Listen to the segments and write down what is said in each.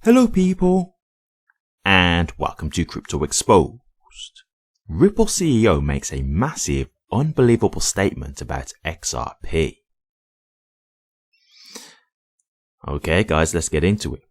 Hello people, and welcome to Crypto Exposed. Ripple CEO makes a massive, unbelievable statement about XRP. Okay guys, let's get into it.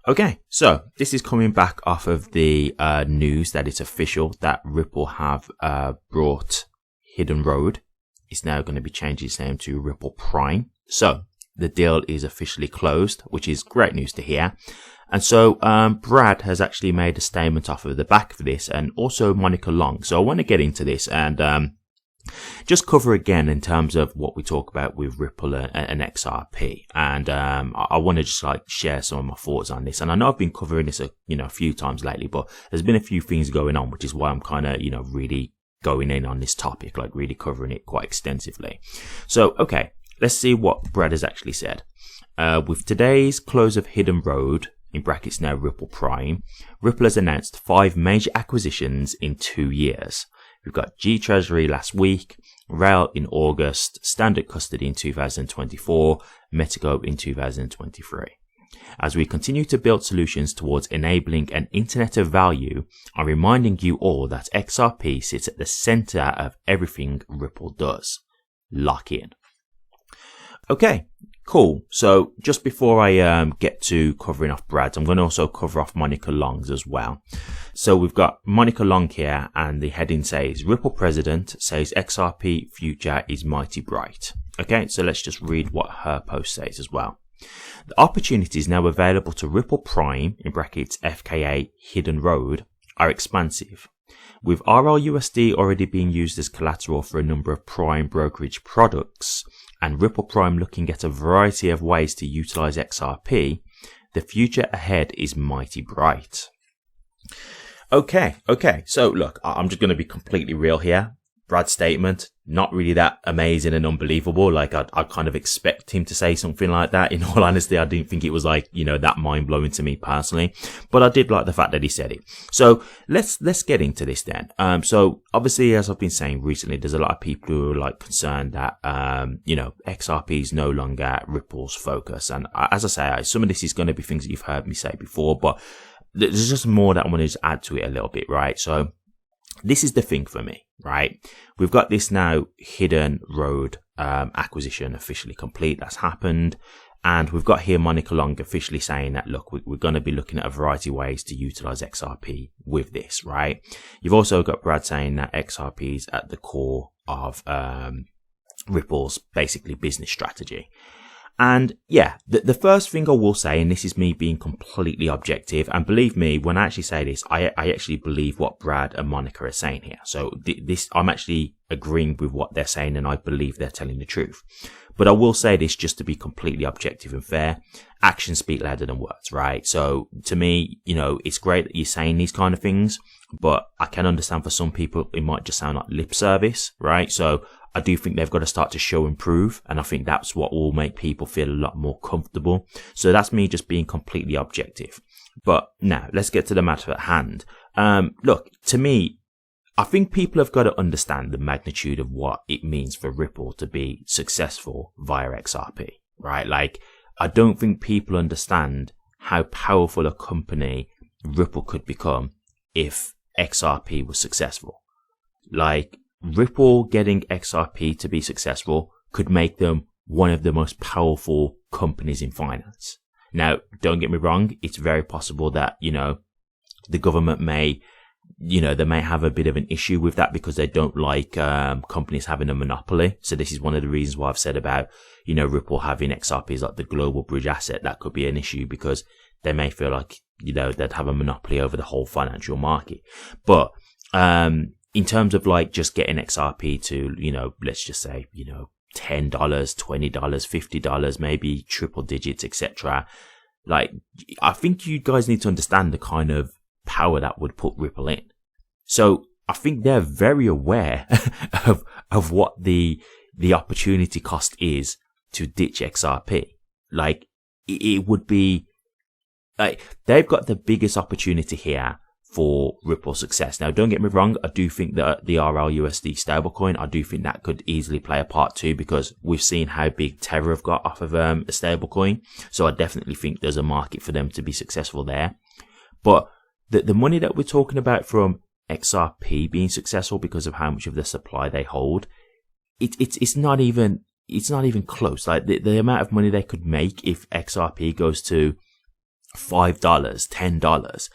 Okay, so this is coming back off of the news that it's official that Ripple have brought Hidden Road. It's now going to be changing its name to Ripple Prime. So the deal is officially closed, which is great news to hear. And so Brad has actually made a statement off of the back of this, and also Monica Long. So I want to get into this and just cover again in terms of what we talk about with Ripple and XRP. And I want to just like share some of my thoughts on this. And I know I've been covering this a few times lately, but there's been a few things going on, which is why I'm kind of really going in on this topic, like really covering it quite extensively. So okay, let's see what Brad has actually said. With today's close of Hidden Road, in brackets now Ripple Prime, Ripple has announced 5 major acquisitions in 2 years. We've got G Treasury last week, Rail in August, Standard Custody in 2024, Metago in 2023. As we continue to build solutions towards enabling an internet of value, I'm reminding you all that XRP sits at the center of everything Ripple does. Lock in. Okay, cool. So just before I get to covering off Brad's, I'm going to also cover off Monica Long's as well. So we've got Monica Long here, and the heading says, Ripple President says XRP future is mighty bright. Okay, so let's just read what her post says as well. The opportunities now available to Ripple Prime, in brackets FKA Hidden Road, are expansive. With RLUSD already being used as collateral for a number of prime brokerage products, and Ripple Prime looking at a variety of ways to utilize XRP, the future ahead is mighty bright. Okay, so look, I'm just going to be completely real here. Brad's statement, not really that amazing and unbelievable. Like I kind of expect him to say something like that. In all honesty, I didn't think it was like, that mind blowing to me personally, but I did like the fact that he said it. So let's get into this then. So obviously, as I've been saying recently, there's a lot of people who are like concerned that, XRP is no longer Ripple's focus. And as I say, some of this is going to be things that you've heard me say before, but there's just more that I want to just add to it a little bit, right? So this is the thing for me, right? We've got this now Hidden Road acquisition officially complete. That's happened. And we've got here Monica Long officially saying that, look, we're going to be looking at a variety of ways to utilize XRP with this, right? You've also got Brad saying that XRP is at the core of Ripple's basically business strategy. And yeah, the first thing I will say, and this is me being completely objective, and believe me, when I actually say this, I actually believe what Brad and Monica are saying here. So I'm actually agreeing with what they're saying, and I believe they're telling the truth. But I will say this just to be completely objective and fair. Actions speak louder than words, right? So to me, it's great that you're saying these kind of things, but I can understand for some people, it might just sound like lip service, right? So I do think they've got to start to show and prove, and I think that's what will make people feel a lot more comfortable. So that's me just being completely objective. But now let's get to the matter at hand. Look, to me, I think people have got to understand the magnitude of what it means for Ripple to be successful via XRP, right? Like, I don't think people understand how powerful a company Ripple could become if XRP was successful. Like, Ripple getting XRP to be successful could make them one of the most powerful companies in finance. Now, don't get me wrong, it's very possible that, the government may, they may have a bit of an issue with that because they don't like companies having a monopoly. So this is one of the reasons why I've said about, Ripple having XRP as like the global bridge asset. That could be an issue because they may feel like, they'd have a monopoly over the whole financial market. But, in terms of like just getting XRP to, let's just say, $10, $20, $50, maybe triple digits, etc. Like, I think you guys need to understand the kind of power that would put Ripple in. So I think they're very aware of what the opportunity cost is to ditch XRP. Like, it would be like they've got the biggest opportunity here for Ripple's success. Now, don't get me wrong, I do think that the RLUSD stablecoin, I do think that could easily play a part too, because we've seen how big Tether have got off of a stablecoin. So I definitely think there's a market for them to be successful there. But the money that we're talking about from XRP being successful because of how much of the supply they hold, it's not even close. Like the amount of money they could make if XRP goes to $5, $10,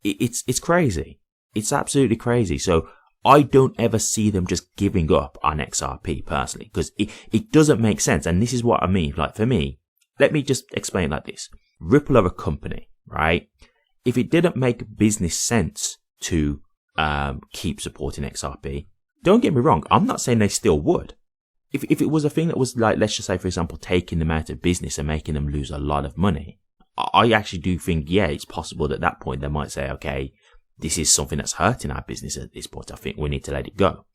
it's crazy. It's absolutely crazy. So I don't ever see them just giving up on XRP personally, because it doesn't make sense. And this is what I mean. Like for me, let me just explain it like this. Ripple are a company, right? If it didn't make business sense to keep supporting XRP, don't get me wrong, I'm not saying they still would. If it was a thing that was like, let's just say, for example, taking them out of business and making them lose a lot of money, I actually do think, yeah, it's possible at that point they might say, okay, this is something that's hurting our business at this point. I think we need to let it go.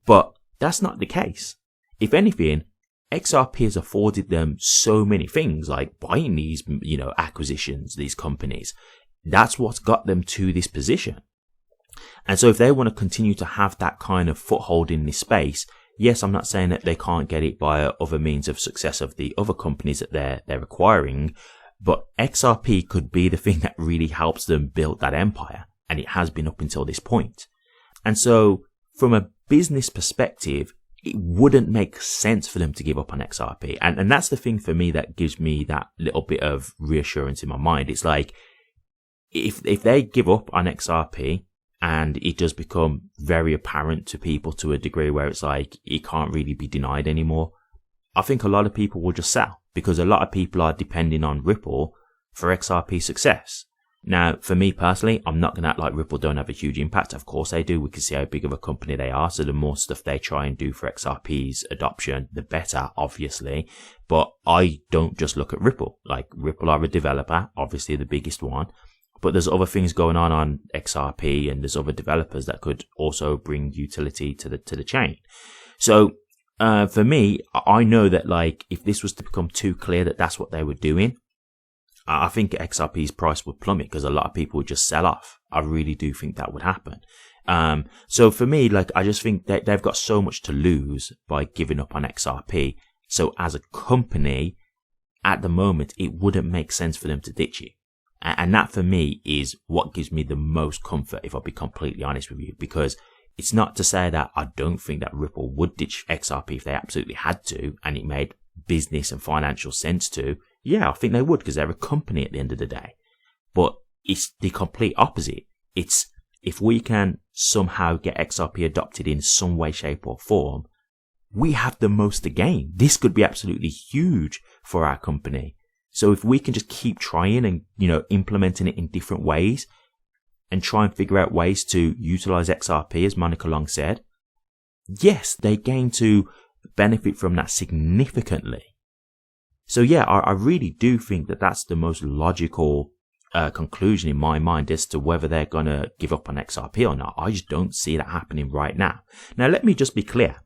But that's not the case. If anything, XRP has afforded them so many things, like buying these, acquisitions, these companies. That's what's got them to this position. And so if they want to continue to have that kind of foothold in this space, yes, I'm not saying that they can't get it by other means of success of the other companies that they're acquiring, but XRP could be the thing that really helps them build that empire. And it has been up until this point. And so from a business perspective, it wouldn't make sense for them to give up on XRP. And that's the thing for me that gives me that little bit of reassurance in my mind. It's like, if they give up on XRP and it does become very apparent to people to a degree where it's like, it can't really be denied anymore, I think a lot of people will just sell, because a lot of people are depending on Ripple for XRP success. Now, for me personally, I'm not going to act like Ripple don't have a huge impact. Of course they do. We can see how big of a company they are. So the more stuff they try and do for XRP's adoption, the better, obviously. But I don't just look at Ripple. Like, Ripple are a developer, obviously the biggest one. But there's other things going on XRP, and there's other developers that could also bring utility to the chain. So, for me, I know that, like, if this was to become too clear that that's what they were doing, I think XRP's price would plummet, because a lot of people would just sell off. I really do think that would happen. So for me, like, I just think that they've got so much to lose by giving up on XRP. So as a company, at the moment, it wouldn't make sense for them to ditch you. And that for me is what gives me the most comfort, if I'll be completely honest with you, because it's not to say that I don't think that Ripple would ditch XRP if they absolutely had to, and it made business and financial sense to. Yeah, I think they would, because they're a company at the end of the day. But it's the complete opposite. It's, if we can somehow get XRP adopted in some way, shape or form, we have the most to gain. This could be absolutely huge for our company. So if we can just keep trying and, implementing it in different ways and try and figure out ways to utilize XRP, as Monica Long said, yes, they gain to benefit from that significantly. So yeah, I really do think that that's the most logical conclusion in my mind as to whether they're going to give up on XRP or not. I just don't see that happening right now. Now, let me just be clear.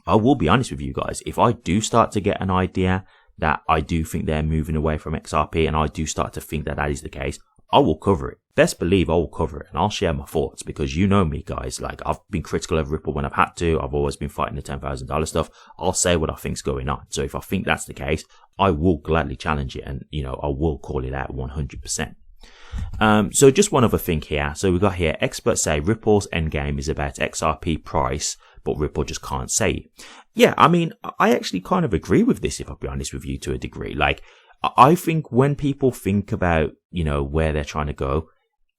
I will be honest with you guys. If I do start to get an idea that I do think they're moving away from XRP, and I do start to think that is the case, I will cover it. Best believe I will cover it, and I'll share my thoughts, because you know me, guys. Like, I've been critical of Ripple when I've had to. I've always been fighting the $10,000 stuff. I'll say what I think's going on. So if I think that's the case, I will gladly challenge it, and I will call it out 100%. So just one other thing here. So we've got here, experts say Ripple's endgame is about XRP price, but Ripple just can't say it. Yeah, I mean, I actually kind of agree with this, if I'll be honest with you, to a degree. Like, I think when people think about, where they're trying to go,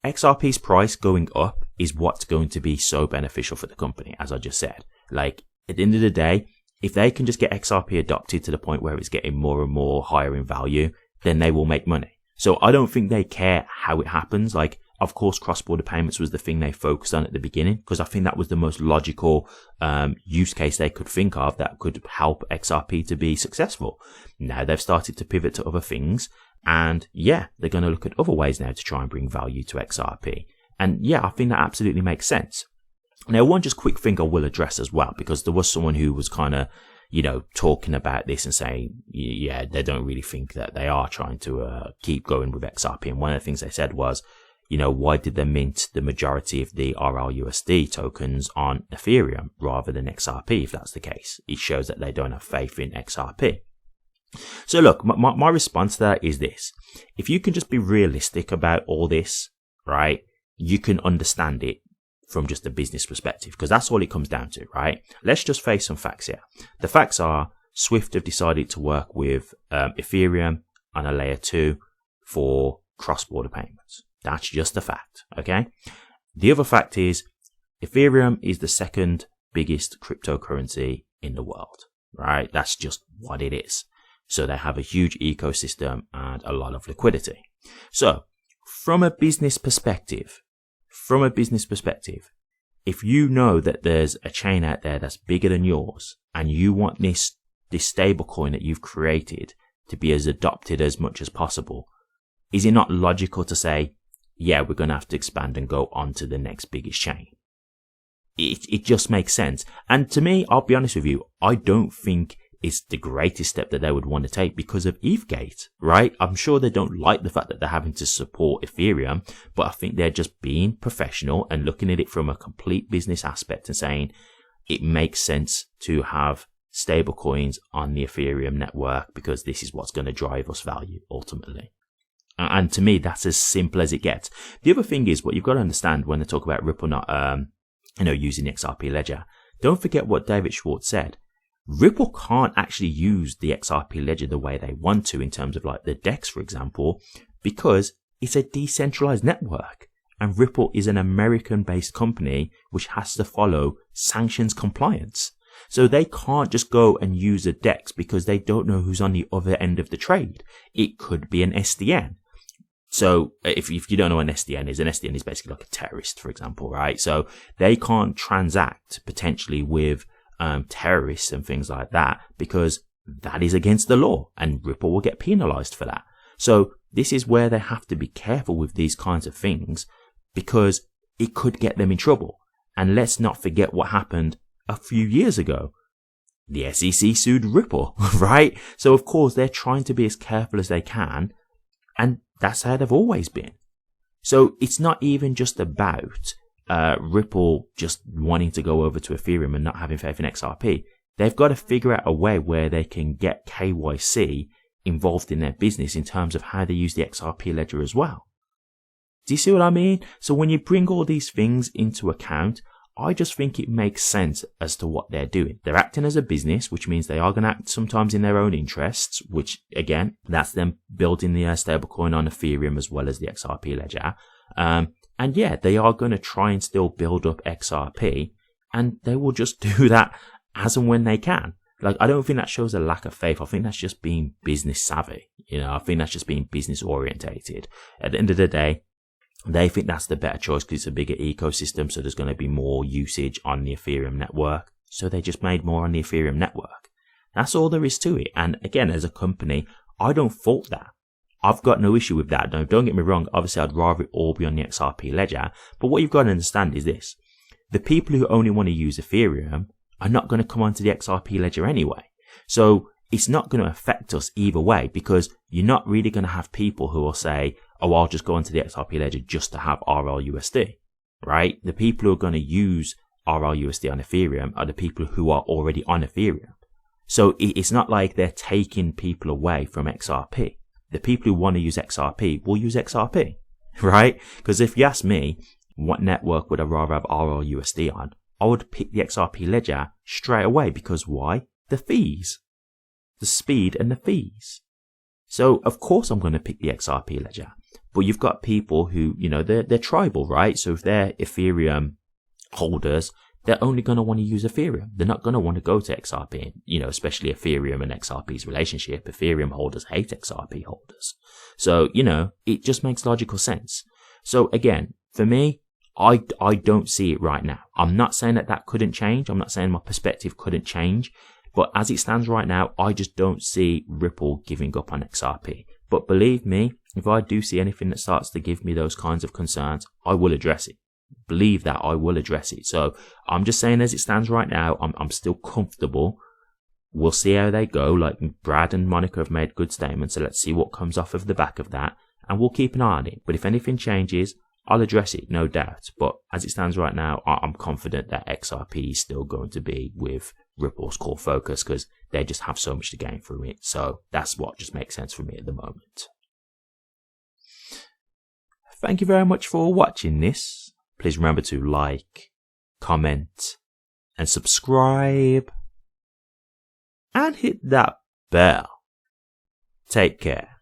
XRP's price going up is what's going to be so beneficial for the company, as I just said. Like, at the end of the day, if they can just get XRP adopted to the point where it's getting more and more higher in value, then they will make money. So I don't think they care how it happens. Like, of course, cross-border payments was the thing they focused on at the beginning, because I think that was the most logical use case they could think of that could help XRP to be successful. Now they've started to pivot to other things, and yeah, they're going to look at other ways now to try and bring value to XRP. And yeah, I think that absolutely makes sense. Now, one just quick thing I will address as well, because there was someone who was kind of, talking about this and saying, yeah, they don't really think that they are trying to keep going with XRP. And one of the things they said was, why did they mint the majority of the RLUSD tokens on Ethereum rather than XRP? If that's the case, it shows that they don't have faith in XRP. So look, my response to that is this. If you can just be realistic about all this, right, you can understand it from just a business perspective, because that's all it comes down to, right? Let's just face some facts here. The facts are Swift have decided to work with Ethereum on a layer 2 for cross-border payments. That's just a fact, okay? The other fact is Ethereum is the second biggest cryptocurrency in the world, right? That's just what it is. So they have a huge ecosystem and a lot of liquidity. So from a business perspective, if you know that there's a chain out there that's bigger than yours and you want this stablecoin that you've created to be as adopted as much as possible, is it not logical to say, yeah, we're going to have to expand and go on to the next biggest chain? It just makes sense. And to me, I'll be honest with you, I don't think it's the greatest step that they would want to take because of ETHgate, right? I'm sure they don't like the fact that they're having to support Ethereum, but I think they're just being professional and looking at it from a complete business aspect and saying it makes sense to have stablecoins on the Ethereum network because this is what's going to drive us value ultimately. And to me, that's as simple as it gets. The other thing is what you've got to understand when they talk about Ripple not, using the XRP ledger. Don't forget what David Schwartz said. Ripple can't actually use the XRP ledger the way they want to in terms of like the DEX, for example, because it's a decentralized network and Ripple is an American-based company which has to follow sanctions compliance. So they can't just go and use a DEX because they don't know who's on the other end of the trade. It could be an SDN. So if you don't know what an SDN is basically like a terrorist, for example, right? So they can't transact potentially with terrorists and things like that because that is against the law and Ripple will get penalized for that. So this is where they have to be careful with these kinds of things because it could get them in trouble. And let's not forget what happened a few years ago. The SEC sued Ripple, right? So of course they're trying to be as careful as they can, and that's how they've always been. So it's not even just about Ripple just wanting to go over to Ethereum and not having faith in XRP. They've got to figure out a way where they can get KYC involved in their business in terms of how they use the XRP ledger as well. Do you see what I mean? So when you bring all these things into account, I just think it makes sense as to what they're doing. They're acting as a business, which means they are going to act sometimes in their own interests, which again, that's them building the stablecoin on Ethereum as well as the XRP ledger. And yeah, they are going to try and still build up XRP, and they will just do that as and when they can. Like, I don't think that shows a lack of faith. I think that's just being business savvy. I think that's just being business orientated. At the end of the day, they think that's the better choice because it's a bigger ecosystem, so there's going to be more usage on the Ethereum network. So they just made more on the Ethereum network. That's all there is to it. And again, as a company, I don't fault that. I've got no issue with that. Don't get me wrong. Obviously, I'd rather it all be on the XRP ledger. But what you've got to understand is this. The people who only want to use Ethereum are not going to come onto the XRP ledger anyway. So it's not going to affect us either way because you're not really going to have people who will say, oh, I'll just go onto the XRP ledger just to have RLUSD, right? The people who are going to use RLUSD on Ethereum are the people who are already on Ethereum. So it's not like they're taking people away from XRP. The people who want to use XRP will use XRP, right? Because if you ask me, what network would I rather have RLUSD on? I would pick the XRP ledger straight away because why? The fees. The speed and the fees. So of course I'm going to pick the XRP ledger. But you've got people who, they're tribal, right? So if they're Ethereum holders, they're only going to want to use Ethereum. They're not going to want to go to XRP, especially Ethereum and XRP's relationship. Ethereum holders hate XRP holders. So, it just makes logical sense. So again, for me, I don't see it right now. I'm not saying that couldn't change. I'm not saying my perspective couldn't change. But as it stands right now, I just don't see Ripple giving up on XRP. But believe me, if I do see anything that starts to give me those kinds of concerns, I will address it. Believe that I will address it. So I'm just saying as it stands right now, I'm still comfortable. We'll see how they go. Like Brad and Monica have made good statements. So let's see what comes off of the back of that. And we'll keep an eye on it. But if anything changes, I'll address it, no doubt. But as it stands right now, I'm confident that XRP is still going to be with Ripple's core focus because they just have so much to gain from it. So that's what just makes sense for me at the moment. Thank you very much for watching this. Please remember to like, comment, and subscribe. And hit that bell. Take care.